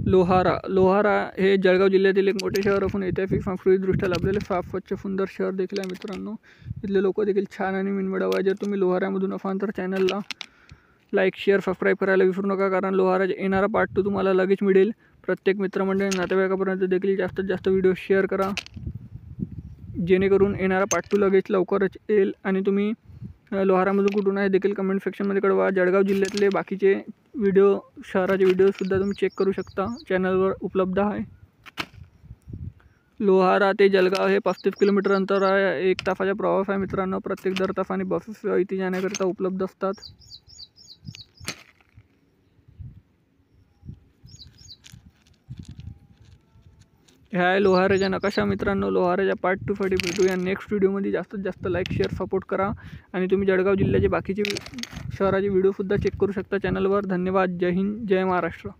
लोहारा हे जळगाव जिल्ह्यातील एक मोठे शहर असून ऐतिहासिक सांस्कृतिकदृष्ट्या लाभलेले फार स्वच्छ सुंदर शहर देखील आहे मित्रांनो। इथले लोक देखील छान आणि मिनमळाव आहे। जर तुम्ही लोहारामधून असाल तर चॅनलला लाईक शेअर सबस्क्राईब करायला विसरू नका, कारण लोहाराचा येणारा पार्ट 2 तुम्हाला लगेच मिळेल। प्रत्येक मित्रमंडळी नातेवाईकापर्यंत देखील जास्तीत जास्त व्हिडिओ शेअर करा, जेणेकरून येणारा पार्ट 2 लगेच लवकरच येईल। आणि तुम्ही लोहारामधून कुठून आहे देखील कमेंट सेक्शनमध्ये कळवा। जळगाव जिल्ह्यातले बाकीचे व्हिडिओ, शहराचे व्हिडिओसुद्धा तुम्ही चेक करू शकता, चॅनलवर उपलब्ध आहे। लोहारा ते जळगाव हे 35 किलोमीटर अंतर आहे। 1 तासाचा प्रवास आहे मित्रांनो। प्रत्येक दर तासाने बसेस इथे जाण्याकरिता उपलब्ध असतात। ह्या आहे लोहाराचा नकाशा मित्रांनो। लोहाराच्या पार्ट 2 साठी भेटूया नेक्स्ट व्हिडिओमध्ये। जास्तीत जास्त लाईक शेअर सपोर्ट करा आणि तुम्ही जळगाव जिल्ह्याचे बाकीचे शहराचे व्हिडिओसुद्धा चेक करू शकता चॅनलवर। धन्यवाद। जय हिंद, जय महाराष्ट्र।